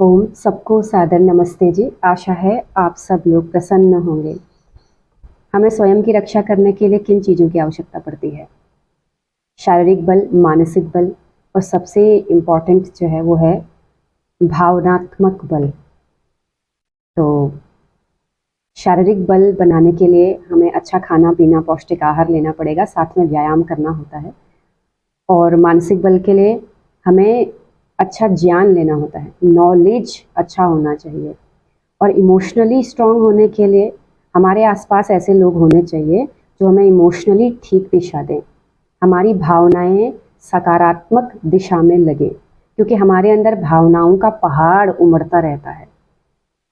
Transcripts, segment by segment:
ओम सबको सादर नमस्ते जी। आशा है आप सब लोग प्रसन्न होंगे। हमें स्वयं की रक्षा करने के लिए किन चीज़ों की आवश्यकता पड़ती है? शारीरिक बल, मानसिक बल और सबसे इम्पॉर्टेंट जो है वो है भावनात्मक बल। तो शारीरिक बल बनाने के लिए हमें अच्छा खाना पीना, पौष्टिक आहार लेना पड़ेगा, साथ में व्यायाम करना होता है। और मानसिक बल के लिए हमें अच्छा ज्ञान लेना होता है, नॉलेज अच्छा होना चाहिए। और इमोशनली स्ट्रांग होने के लिए हमारे आसपास ऐसे लोग होने चाहिए जो हमें इमोशनली ठीक दिशा दें, हमारी भावनाएं सकारात्मक दिशा में लगे, क्योंकि हमारे अंदर भावनाओं का पहाड़ उमड़ता रहता है।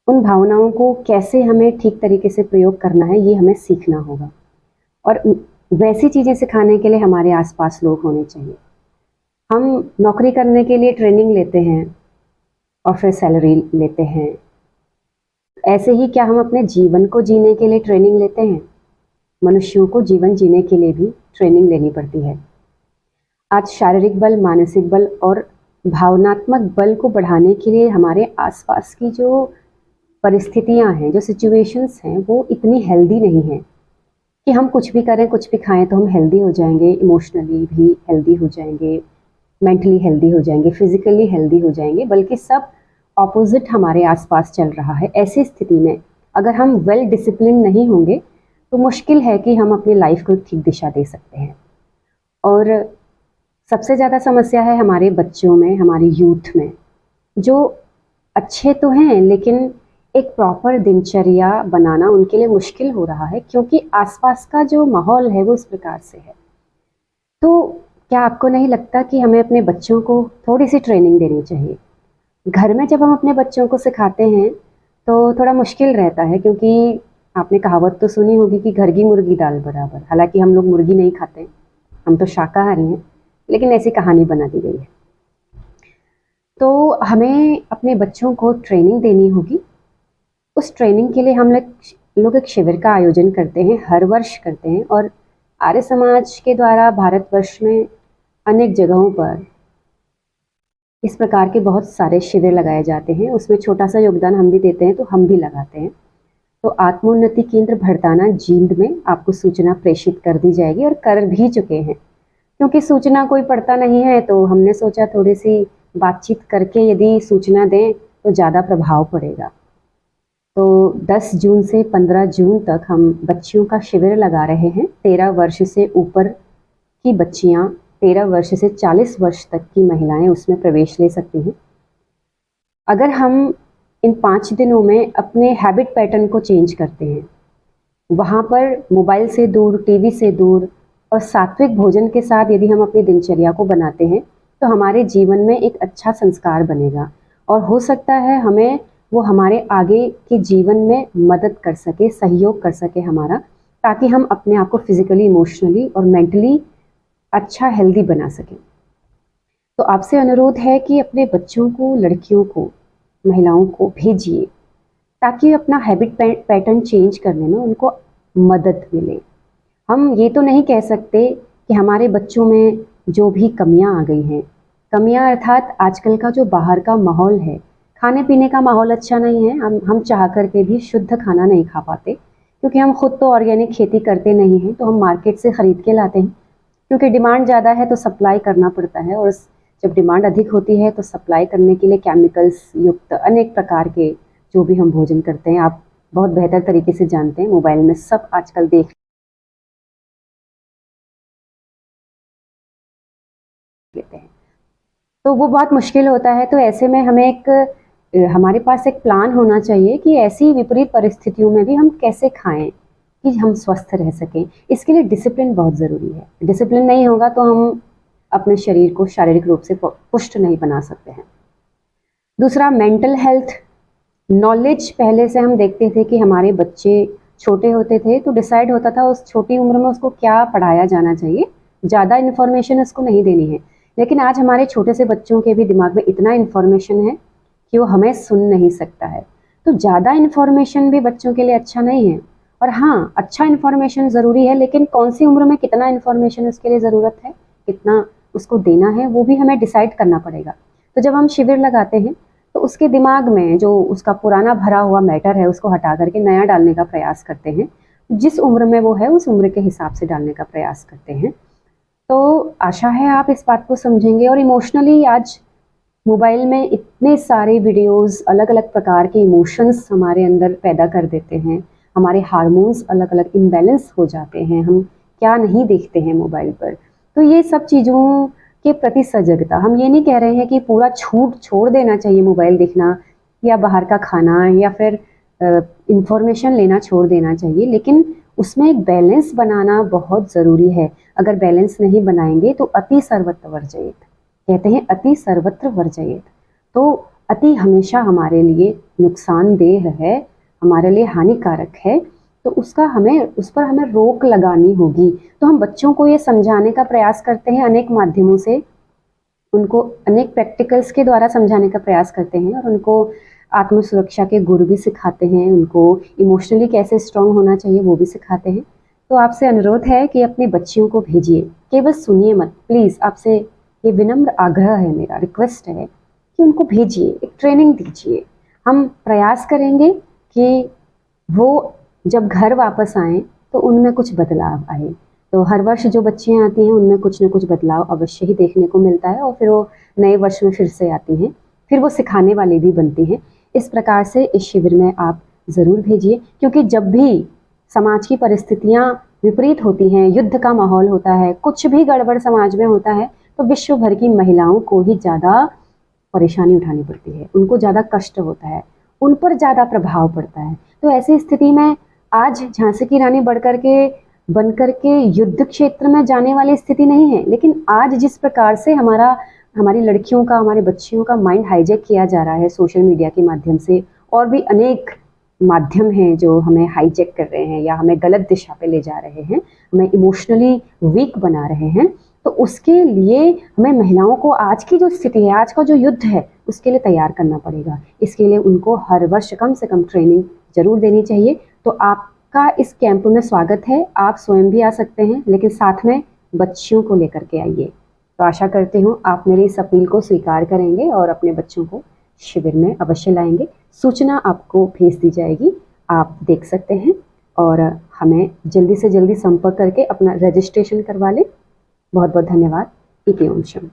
उन भावनाओं को कैसे हमें ठीक तरीके से प्रयोग करना है ये हमें सीखना होगा। और वैसी चीज़ें सिखाने के लिए हमारे आसपास लोग होने चाहिए। हम नौकरी करने के लिए ट्रेनिंग लेते हैं और फिर सैलरी लेते हैं। ऐसे ही क्या हम अपने जीवन को जीने के लिए ट्रेनिंग लेते हैं? मनुष्यों को जीवन जीने के लिए भी ट्रेनिंग लेनी पड़ती है। आज शारीरिक बल, मानसिक बल और भावनात्मक बल को बढ़ाने के लिए हमारे आसपास की जो परिस्थितियां हैं, जो सिचुएशंस हैं, वो इतनी हेल्दी नहीं है कि हम कुछ भी करें, कुछ भी खाएं तो हम हेल्दी हो जाएंगे, इमोशनली भी हेल्दी हो जाएंगे, मेंटली हेल्दी हो जाएंगे, फिजिकली हेल्दी हो जाएंगे, बल्कि सब ऑपोजिट हमारे आसपास चल रहा है। ऐसी स्थिति में अगर हम वेल डिसिप्लिन नहीं होंगे तो मुश्किल है कि हम अपनी लाइफ को ठीक दिशा दे सकते हैं। और सबसे ज़्यादा समस्या है हमारे बच्चों में, हमारे यूथ में, जो अच्छे तो हैं लेकिन एक प्रॉपर दिनचर्या बनाना उनके लिए मुश्किल हो रहा है, क्योंकि आसपास का जो माहौल है वो इस प्रकार से है। तो क्या आपको नहीं लगता कि हमें अपने बच्चों को थोड़ी सी ट्रेनिंग देनी चाहिए? घर में जब हम अपने बच्चों को सिखाते हैं तो थोड़ा मुश्किल रहता है, क्योंकि आपने कहावत तो सुनी होगी कि घर की मुर्गी दाल बराबर। हालांकि हम लोग मुर्गी नहीं खाते, हम तो शाकाहारी हैं, लेकिन ऐसी कहानी बना दी गई है। तो हमें अपने बच्चों को ट्रेनिंग देनी होगी। उस ट्रेनिंग के लिए हम लोग एक शिविर का आयोजन करते हैं, हर वर्ष करते हैं। और आर्य समाज के द्वारा भारतवर्ष में अनेक जगहों पर इस प्रकार के बहुत सारे शिविर लगाए जाते हैं। उसमें छोटा सा योगदान हम भी देते हैं, तो हम भी लगाते हैं। तो आत्मोन्नति केंद्र भरताना जींद में आपको सूचना प्रेषित कर दी जाएगी, और कर भी चुके हैं, क्योंकि सूचना कोई पढ़ता नहीं है, तो हमने सोचा थोड़ी सी बातचीत करके यदि सूचना दें तो ज़्यादा प्रभाव पड़ेगा। तो 10 जून से 15 जून तक हम बच्चियों का शिविर लगा रहे हैं। 13 वर्ष से ऊपर की बच्चियां, 13 वर्ष से 40 वर्ष तक की महिलाएं उसमें प्रवेश ले सकती हैं। अगर हम इन 5 दिनों में अपने हैबिट पैटर्न को चेंज करते हैं, वहाँ पर मोबाइल से दूर, टीवी से दूर और सात्विक भोजन के साथ यदि हम अपनी दिनचर्या को बनाते हैं, तो हमारे जीवन में एक अच्छा संस्कार बनेगा। और हो सकता है हमें वो हमारे आगे के जीवन में मदद कर सके, सहयोग कर सके हमारा, ताकि हम अपने आप को फिजिकली, इमोशनली और मेंटली अच्छा हेल्दी बना सकें। तो आपसे अनुरोध है कि अपने बच्चों को, लड़कियों को, महिलाओं को भेजिए, ताकि अपना हैबिट पैटर्न चेंज करने में उनको मदद मिले। हम ये तो नहीं कह सकते कि हमारे बच्चों में जो भी कमियां आ गई हैं, कमियां अर्थात आजकल का जो बाहर का माहौल है, खाने पीने का माहौल अच्छा नहीं है। हम चाह करके भी शुद्ध खाना नहीं खा पाते, क्योंकि हम खुद तो ऑर्गेनिक खेती करते नहीं हैं, तो हम मार्केट से ख़रीद के लाते हैं। क्योंकि डिमांड ज़्यादा है तो सप्लाई करना पड़ता है, और जब डिमांड अधिक होती है तो सप्लाई करने के लिए केमिकल्स युक्त अनेक प्रकार के जो भी हम भोजन करते हैं, आप बहुत बेहतर तरीके से जानते हैं, मोबाइल में सब आजकल देख लेते हैं। तो वो बहुत मुश्किल होता है। तो ऐसे में हमें हमारे पास एक प्लान होना चाहिए कि ऐसी विपरीत परिस्थितियों में भी हम कैसे खाएं कि हम स्वस्थ रह सकें। इसके लिए डिसिप्लिन बहुत ज़रूरी है। डिसिप्लिन नहीं होगा तो हम अपने शरीर को शारीरिक रूप से पुष्ट नहीं बना सकते हैं। दूसरा, मेंटल हेल्थ नॉलेज। पहले से हम देखते थे कि हमारे बच्चे छोटे होते थे तो डिसाइड होता था उस छोटी उम्र में उसको क्या पढ़ाया जाना चाहिए, ज़्यादा इन्फॉर्मेशन उसको नहीं देनी है। लेकिन आज हमारे छोटे से बच्चों के भी दिमाग में इतना इन्फॉर्मेशन है कि वो हमें सुन नहीं सकता है। तो ज़्यादा इन्फॉर्मेशन भी बच्चों के लिए अच्छा नहीं है। और हाँ, अच्छा इन्फॉर्मेशन ज़रूरी है, लेकिन कौन सी उम्र में कितना इन्फॉर्मेशन उसके लिए ज़रूरत है, कितना उसको देना है, वो भी हमें डिसाइड करना पड़ेगा। तो जब हम शिविर लगाते हैं तो उसके दिमाग में जो उसका पुराना भरा हुआ मैटर है उसको हटा करके नया डालने का प्रयास करते हैं। जिस उम्र में वो है उस उम्र के हिसाब से डालने का प्रयास करते हैं। तो आशा है आप इस बात को समझेंगे। और इमोशनली आज मोबाइल में इतने सारे वीडियोस अलग अलग प्रकार के इमोशंस हमारे अंदर पैदा कर देते हैं, हमारे हार्मोन्स अलग अलग इम्बैलेंस हो जाते हैं, हम क्या नहीं देखते हैं मोबाइल पर। तो ये सब चीज़ों के प्रति सजगता, हम ये नहीं कह रहे हैं कि पूरा छोड़ देना चाहिए मोबाइल देखना या बाहर का खाना या फिर इंफॉर्मेशन लेना छोड़ देना चाहिए, लेकिन उसमें एक बैलेंस बनाना बहुत ज़रूरी है। अगर बैलेंस नहीं बनाएंगे तो अति सर्वत्र वर्जयेत, कहते हैं अति सर्वत्र वर्जयेत। तो अति हमेशा हमारे लिए नुकसानदेह है, हमारे लिए हानिकारक है। तो उस पर हमें रोक लगानी होगी। तो हम बच्चों को ये समझाने का प्रयास करते हैं अनेक माध्यमों से, उनको अनेक प्रैक्टिकल्स के द्वारा समझाने का प्रयास करते हैं और उनको आत्म सुरक्षा के गुर भी सिखाते हैं, उनको इमोशनली कैसे स्ट्रांग होना चाहिए वो भी सिखाते हैं। तो आपसे अनुरोध है कि अपनी बच्चियों को भेजिए, केवल सुनिए मत, प्लीज़। आपसे ये विनम्र आग्रह है, मेरा रिक्वेस्ट है कि उनको भेजिए, एक ट्रेनिंग दीजिए। हम प्रयास करेंगे कि वो जब घर वापस आएँ तो उनमें कुछ बदलाव आए। तो हर वर्ष जो बच्चियाँ आती हैं उनमें कुछ न कुछ बदलाव अवश्य ही देखने को मिलता है और फिर वो नए वर्ष में फिर से आती हैं, फिर वो सिखाने वाली भी बनती हैं। इस प्रकार से इस शिविर में आप ज़रूर भेजिए, क्योंकि जब भी समाज की परिस्थितियाँ विपरीत होती हैं, युद्ध का माहौल होता है, कुछ भी गड़बड़ समाज में होता है, तो विश्व भर की महिलाओं को ही ज़्यादा परेशानी उठानी पड़ती है, उनको ज़्यादा कष्ट होता है, उन पर ज़्यादा प्रभाव पड़ता है। तो ऐसी स्थिति में आज झांसी की रानी बनकर के युद्ध क्षेत्र में जाने वाली स्थिति नहीं है, लेकिन आज जिस प्रकार से हमारी लड़कियों का, हमारे बच्चियों का माइंड हाईजैक किया जा रहा है सोशल मीडिया के माध्यम से, और भी अनेक माध्यम हैं जो हमें हाईजैक कर रहे हैं या हमें गलत दिशा पे ले जा रहे हैं, हमें इमोशनली वीक बना रहे हैं। तो उसके लिए हमें महिलाओं को आज की जो स्थिति है, आज का जो युद्ध है, उसके लिए तैयार करना पड़ेगा। इसके लिए उनको हर वर्ष कम से कम ट्रेनिंग जरूर देनी चाहिए। तो आपका इस कैंप में स्वागत है, आप स्वयं भी आ सकते हैं, लेकिन साथ में बच्चियों को लेकर के आइए। तो आशा करती हूँ आप मेरी इस अपील को स्वीकार करेंगे और अपने बच्चों को शिविर में अवश्य लाएंगे। सूचना आपको भेज दी जाएगी, आप देख सकते हैं और हमें जल्दी से जल्दी संपर्क करके अपना रजिस्ट्रेशन करवा लें। बहुत बहुत धन्यवाद। इति ओम शम।